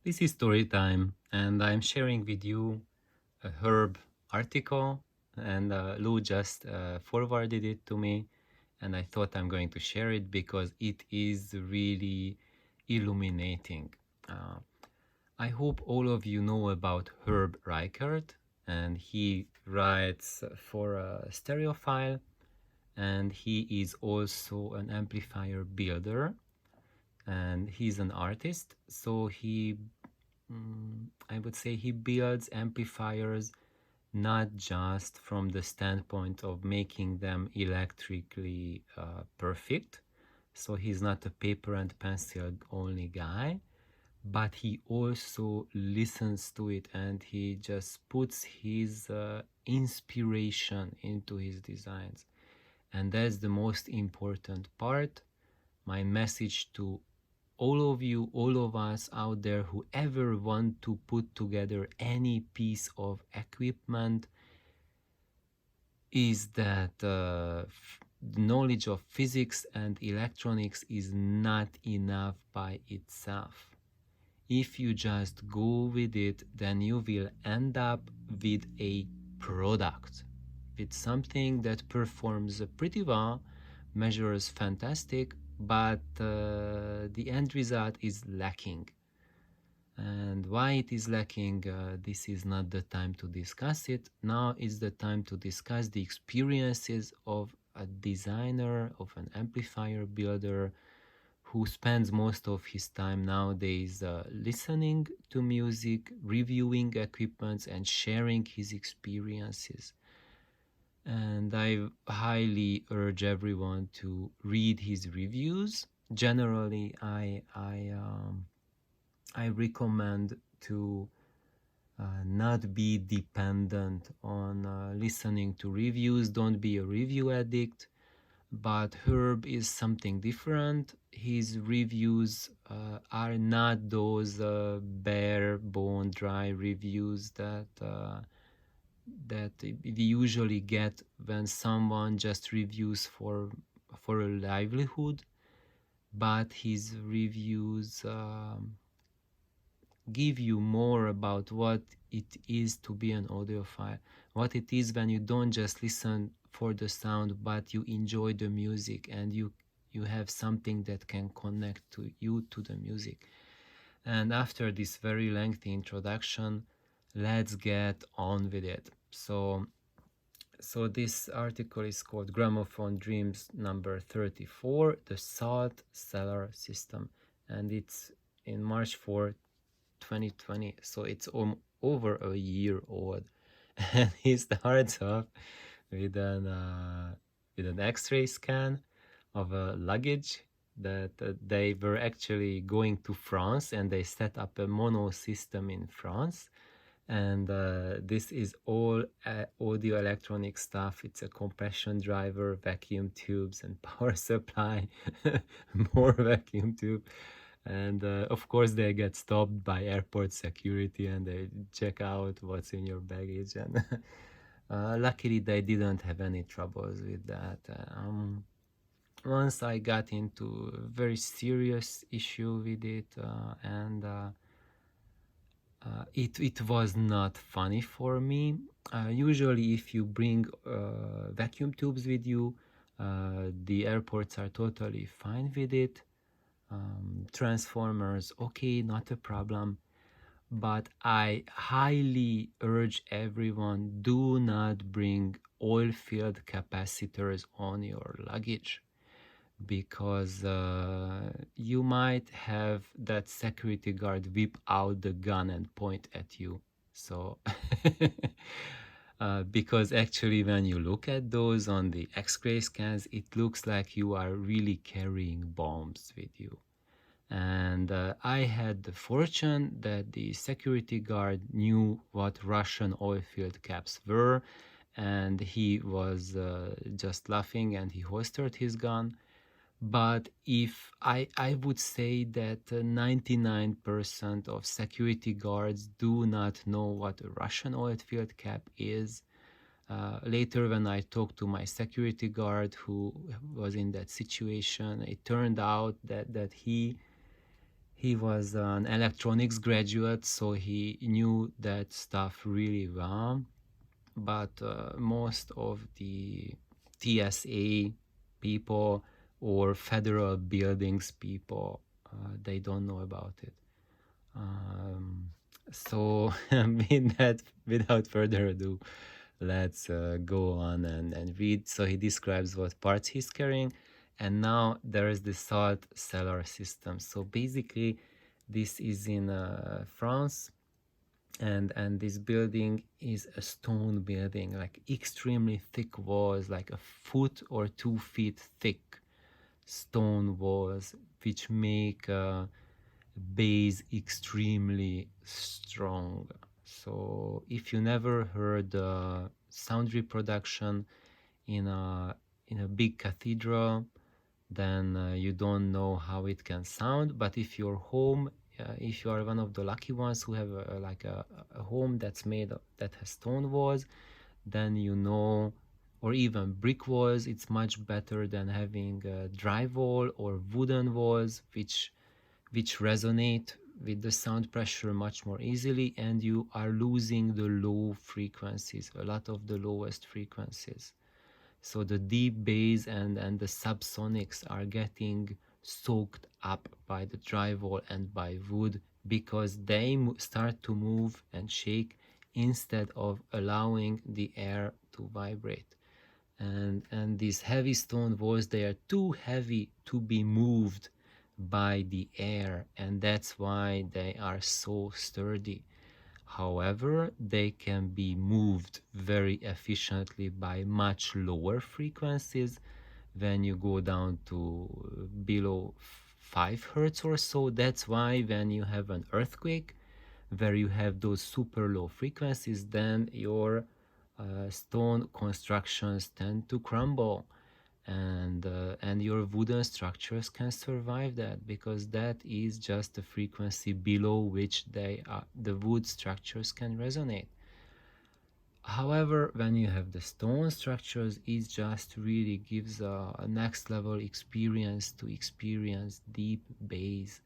This is Storytime, and I'm sharing with you a Herb article, and Lou just forwarded it to me, and I thought I'm going to share it because it is really illuminating. Uh, I hope all of you know about Herb Reichert, and he writes for Stereophile, and he is also an amplifier builder, and he's an artist, so I would say he builds amplifiers not just from the standpoint of making them electrically perfect. So he's not a paper and pencil only guy, but he also listens to it and he just puts his inspiration into his designs. And that's the most important part. My message to all of you, all of us out there who ever want to put together any piece of equipment is that knowledge of physics and electronics is not enough by itself. If you just go with it, then you will end up with a product, with something that performs pretty well, measures fantastic, but the end result is lacking. And why it is lacking, this is not the time to discuss it. Now is the time to discuss the experiences of a designer, of an amplifier builder who spends most of his time nowadays listening to music, reviewing equipments, and sharing his experiences. And I highly urge everyone to read his reviews. Generally, I recommend to not be dependent on listening to reviews. Don't be a review addict. But Herb is something different. His reviews are not those bare bone dry reviews that we usually get when someone just reviews for a livelihood. But his reviews give you more about what it is to be an audiophile, what it is when you don't just listen for the sound, but you enjoy the music and you have something that can connect to you to the music. And after this very lengthy introduction, let's get on with it. So this article is called Gramophone Dreams number 34, the Salt Cellar System, and it's in March 4th, 2020, so it's over a year old. And he starts off with an X-ray scan of a luggage that they were actually going to France, and they set up a mono system in France. And this is all audio electronic stuff. It's a compression driver, vacuum tubes, and power supply, more vacuum tube. And of course they get stopped by airport security and they check out what's in your baggage. And luckily they didn't have any troubles with that. Once I got into a very serious issue with it, and it was not funny for me. Usually if you bring vacuum tubes with you, the airports are totally fine with it. Transformers, okay, not a problem. But I highly urge everyone, do not bring oil-filled capacitors on your luggage, because you might have that security guard whip out the gun and point at you. So because actually when you look at those on the X-ray scans, it looks like you are really carrying bombs with you. And I had the fortune that the security guard knew what Russian oil-filled caps were, and he was just laughing and he holstered his gun. But if I would say that 99% of security guards do not know what a Russian oil-filled cap is. Later, when I talked to my security guard who was in that situation, it turned out that he He was an electronics graduate, so he knew that stuff really well. But most of the TSA people or federal buildings people, they don't know about it. So with that, without further ado, let's go on and read. So he describes what parts he's carrying, and now there is the Salt Cellar System. So basically, this is in France, and this building is a stone building, like extremely thick walls, like a foot or 2 feet thick stone walls, which make bass extremely strong. So if you never heard sound reproduction in a big cathedral, then you don't know how it can sound. But if you're home, if you are one of the lucky ones who have a home that's made that has stone walls, then you know, or even brick walls, it's much better than having drywall or wooden walls, which resonate with the sound pressure much more easily, and you are losing the low frequencies, a lot of the lowest frequencies. So the deep bass and the subsonics are getting soaked up by the drywall and by wood, because they start to move and shake instead of allowing the air to vibrate. And these heavy stone walls, they are too heavy to be moved by the air, and that's why they are so sturdy. However, they can be moved very efficiently by much lower frequencies when you go down to below 5 hertz or so. That's why when you have an earthquake where you have those super low frequencies, then your stone constructions tend to crumble, and your wooden structures can survive that, because that is just the frequency below which the wood structures can resonate. However, when you have the stone structures, it just really gives a next level experience to experience deep bass.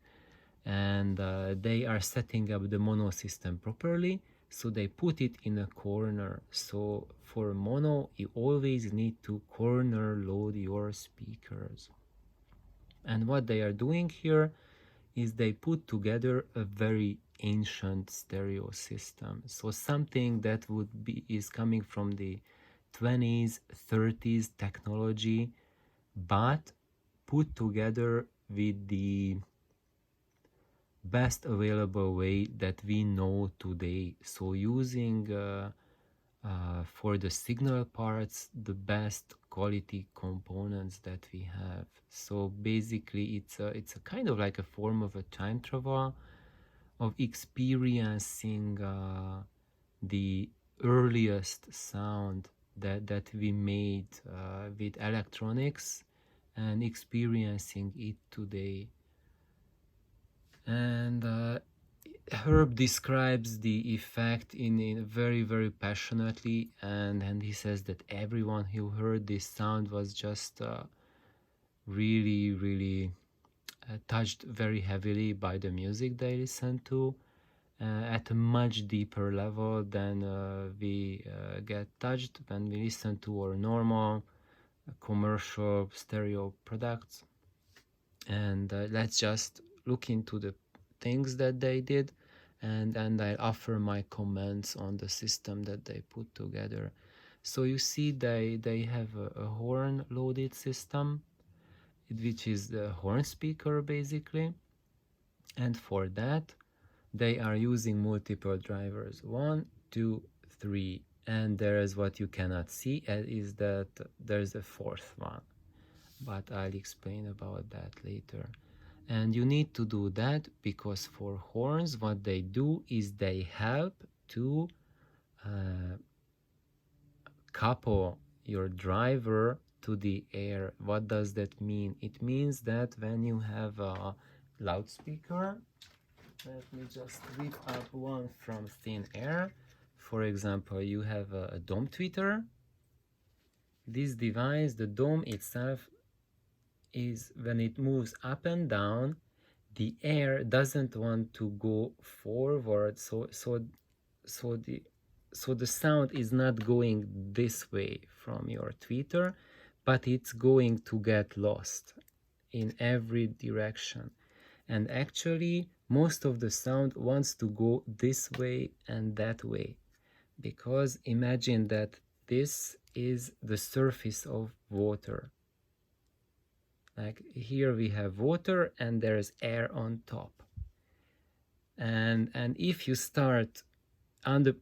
And they are setting up the mono system properly, so they put it in a corner. So for mono, you always need to corner load your speakers. And what they are doing here is they put together a very ancient stereo system. So something that is coming from the 20s, 30s technology, but put together with the best available way that we know today. So using for the signal parts the best quality components that we have. So basically it's a kind of like a form of a time travel of experiencing the earliest sound that we made with electronics, and experiencing it today. And Herb describes the effect in very, very passionately, and he says that everyone who heard this sound was just really, really touched very heavily by the music they listened to, at a much deeper level than we get touched when we listen to our normal commercial stereo products. And let's just look into the things that they did, and I'll offer my comments on the system that they put together. So you see they have a horn loaded system, which is the horn speaker basically, and for that they are using multiple drivers, 1, 2, 3, and there is what you cannot see, is that there's a fourth one, but I'll explain about that later. And you need to do that because for horns, what they do is they help to couple your driver to the air. What does that mean? It means that when you have a loudspeaker, let me just whip up one from thin air. For example, you have a dome tweeter. This device, the dome itself, is when it moves up and down, the air doesn't want to go forward, so the sound is not going this way from your tweeter, but it's going to get lost in every direction. And actually most of the sound wants to go this way and that way, because imagine that this is the surface of water. Like here we have water and there's air on top. And if you start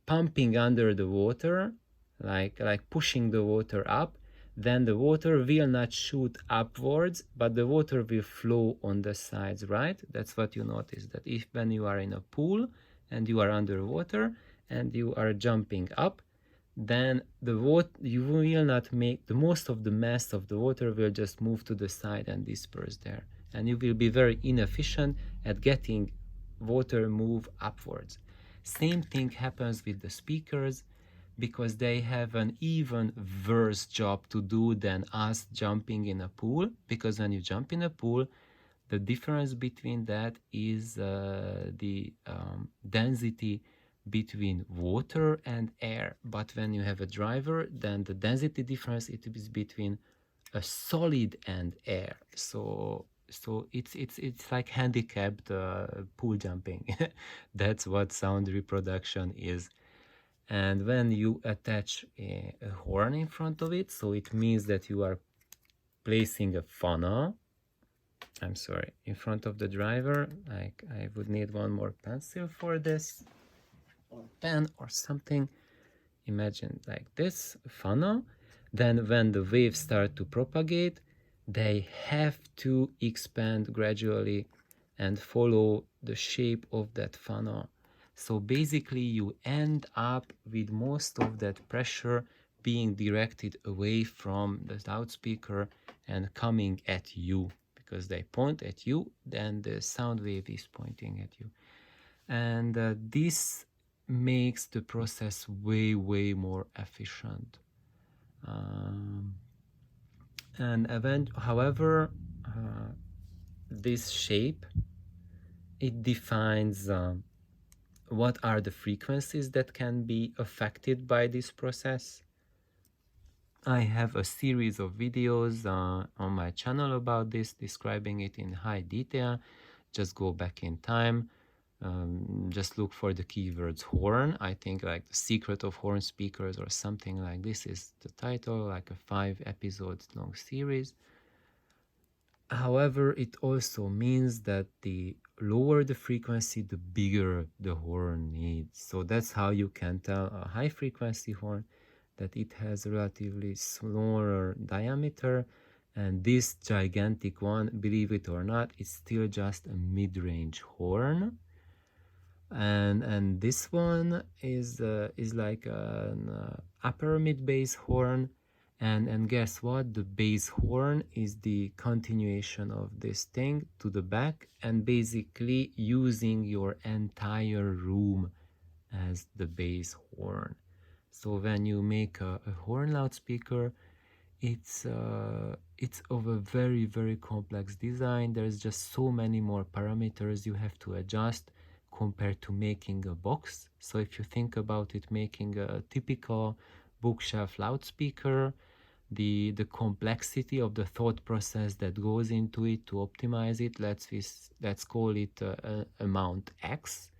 pumping under the water, like pushing the water up, then the water will not shoot upwards, but the water will flow on the sides, right? That's what you notice, that if when you are in a pool and you are underwater and you are jumping up, then the water, you will not make, the most of the mass of the water will just move to the side and disperse there, and you will be very inefficient at getting water move upwards. Same thing happens with the speakers, because they have an even worse job to do than us jumping in a pool, because when you jump in a pool, the difference between that is the density between water and air. But when you have a driver, then the density difference it is between a solid and air. So it's like handicapped pool jumping. That's what sound reproduction is. And when you attach a horn in front of it, so it means that you are placing a funnel, I'm sorry, in front of the driver. Like I would need one more pencil for this, or pen or something. Imagine like this funnel. Then when the waves start to propagate, they have to expand gradually and follow the shape of that funnel. So basically you end up with most of that pressure being directed away from the loudspeaker and coming at you, because they point at you, then the sound wave is pointing at you. And this makes the process way more efficient. However, this shape, it defines what are the frequencies that can be affected by this process. I have a series of videos on my channel about this, describing it in high detail. Just go back in time. Just look for the keywords horn. I think like the secret of horn speakers or something like this is the title, like a 5 episodes long series. However, it also means that the lower the frequency, the bigger the horn needs. So that's how you can tell a high frequency horn that it has a relatively smaller diameter, and this gigantic one, believe it or not, is still just a mid-range horn. And this one is like an upper mid bass horn, and guess what, the bass horn is the continuation of this thing to the back, and basically using your entire room as the bass horn. So when you make a horn loudspeaker, it's of a very complex design. There's just so many more parameters you have to adjust compared to making a box. So if you think about it, making a typical bookshelf loudspeaker, the complexity of the thought process that goes into it to optimize it, let's call it amount X.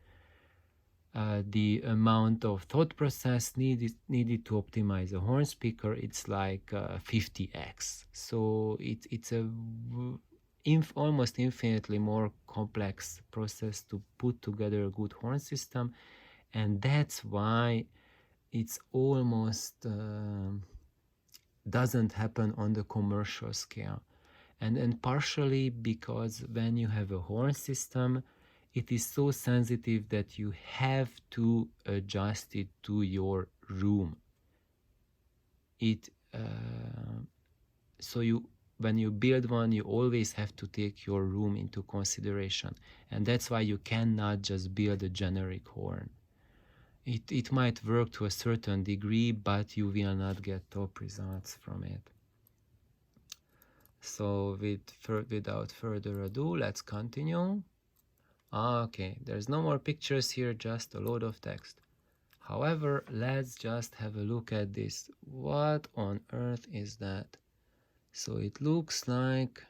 The amount of thought process needed to optimize a horn speaker, it's like 50x. So it's a almost infinitely more complex process to put together a good horn system, and that's why it's almost doesn't happen on the commercial scale. And partially because when you have a horn system, it is so sensitive that you have to adjust it to your room. So when you build one, you always have to take your room into consideration, and that's why you cannot just build a generic horn. It might work to a certain degree, but you will not get top results from it. So without further ado, let's continue. Okay, there's no more pictures here, just a load of text. However, let's just have a look at this. What on earth is that? So it looks like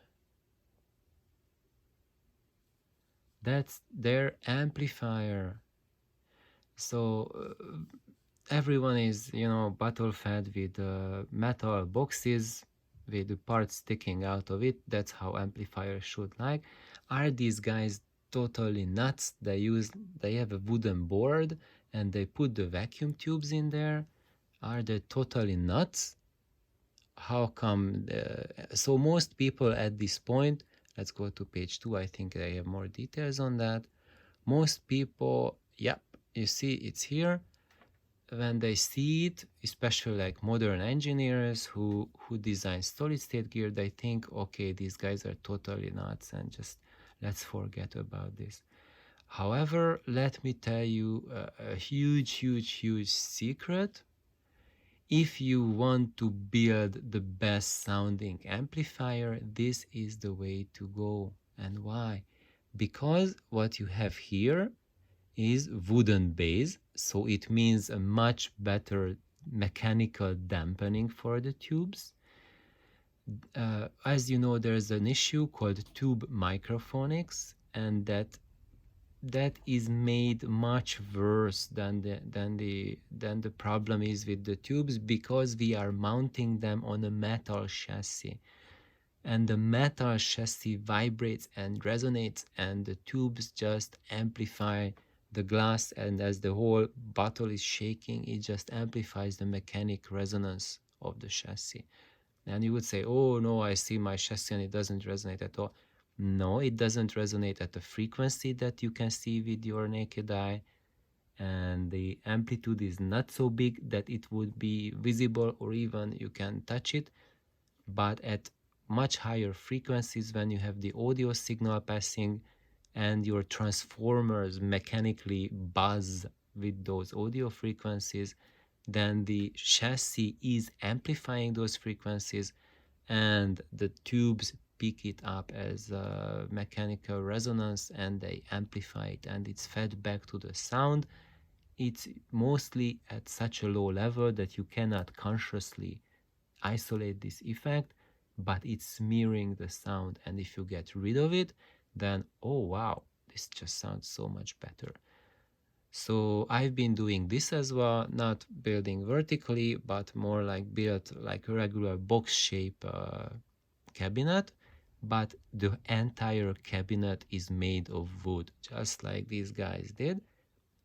that's their amplifier. So everyone is, battle fed with metal boxes with the parts sticking out of it. That's how amplifiers should like. Are these guys totally nuts? They have a wooden board and they put the vacuum tubes in there. Are they totally nuts? How come? So most people at this point, let's go to page 2. I think I have more details on that. Most people, yep, you see it's here. When they see it, especially like modern engineers who design solid state gear, they think, okay, these guys are totally nuts and just let's forget about this. However, let me tell you a huge secret. If you want to build the best sounding amplifier, this is the way to go. And why? Because what you have here is wooden base, so it means a much better mechanical dampening for the tubes. As you know, there's an issue called tube microphonics, and that is made much worse than the problem is with the tubes, because we are mounting them on a metal chassis, and the metal chassis vibrates and resonates, and the tubes just amplify the glass, and as the whole bottle is shaking, it just amplifies the mechanic resonance of the chassis. And you would say, oh no, I see my chassis and it doesn't resonate at all. No, it doesn't resonate at the frequency that you can see with your naked eye, and the amplitude is not so big that it would be visible or even you can touch it. But at much higher frequencies, when you have the audio signal passing and your transformers mechanically buzz with those audio frequencies, then the chassis is amplifying those frequencies, and the tubes pick it up as a mechanical resonance and they amplify it, and it's fed back to the sound. It's mostly at such a low level that you cannot consciously isolate this effect, but it's smearing the sound, and if you get rid of it, then oh wow, this just sounds so much better. So I've been doing this as well, not building vertically, but more like built like a regular box shape cabinet, but the entire cabinet is made of wood, just like these guys did,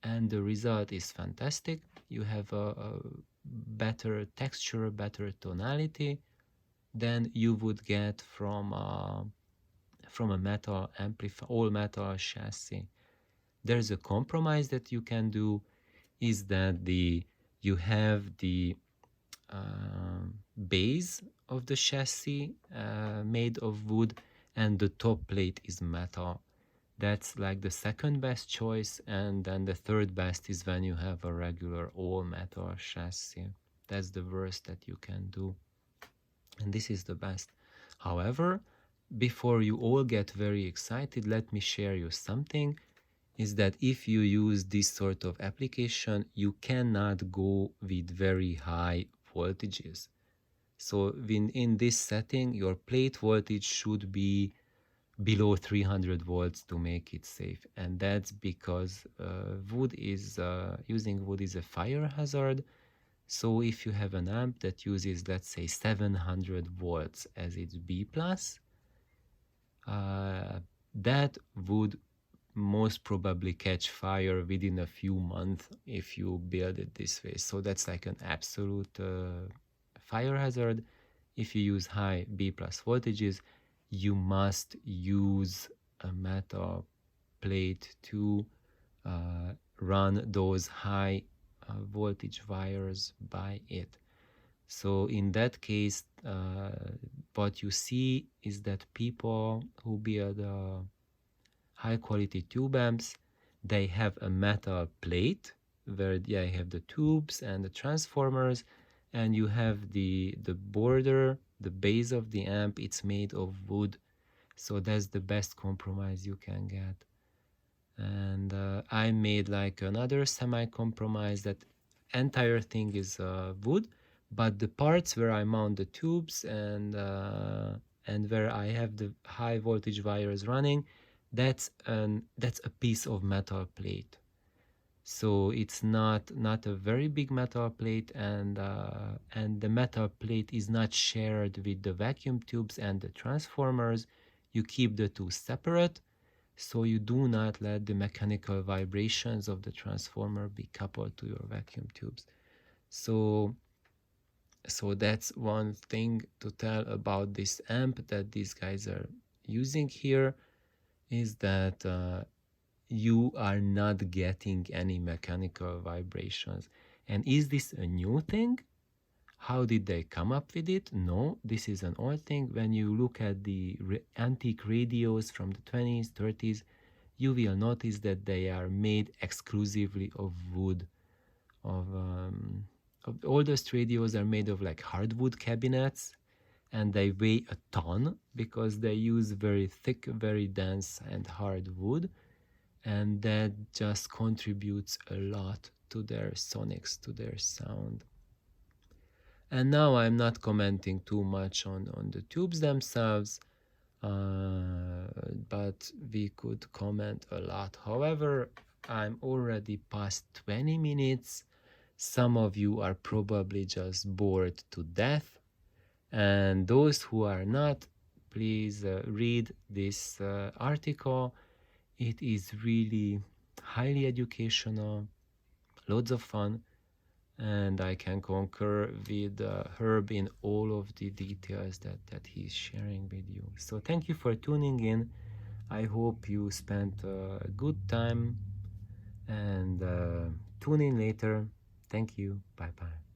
and the result is fantastic. You have a better texture, better tonality than you would get from a metal all metal chassis. There's a compromise that you can do, is that you have the base of the chassis made of wood, and the top plate is metal. That's like the second best choice, and then the third best is when you have a regular all metal chassis. That's the worst that you can do, and this is the best. However, before you all get very excited, let me share you something, is that if you use this sort of application, you cannot go with very high voltages. So in this setting, your plate voltage should be below 300 volts to make it safe. And that's because using wood is a fire hazard. So if you have an amp that uses, let's say, 700 volts as its B plus, that would most probably catch fire within a few months if you build it this way. So that's like an absolute fire hazard. If you use high B plus voltages, you must use a metal plate to run those high voltage wires by it. So in that case, what you see is that people who build high quality tube amps, they have a metal plate where they have the tubes and the transformers, and you have the border, the base of the amp, it's made of wood. So that's the best compromise you can get. And I made like another semi-compromise that entire thing is wood, but the parts where I mount the tubes and where I have the high voltage wires running, that's a piece of metal plate. So it's not a very big metal plate, and the metal plate is not shared with the vacuum tubes and the transformers. You keep the two separate, so you do not let the mechanical vibrations of the transformer be coupled to your vacuum tubes. So so that's one thing to tell about this amp that these guys are using here, is that you are not getting any mechanical vibrations. And is this a new thing? How did they come up with it? No, this is an old thing. When you look at the antique radios from the 20s, 30s, you will notice that they are made exclusively of wood. Of oldest radios are made of like hardwood cabinets, and they weigh a ton because they use very thick, very dense and hard wood, and that just contributes a lot to their sonics, to their sound. And now I'm not commenting too much on the tubes themselves, but we could comment a lot. However, I'm already past 20 minutes. Some of you are probably just bored to death, and those who are not, please read this article. It is really highly educational, loads of fun, and I can concur with Herb in all of the details that he's sharing with you. So thank you for tuning in. I hope you spent a good time, and tune in later. Thank you. Bye bye.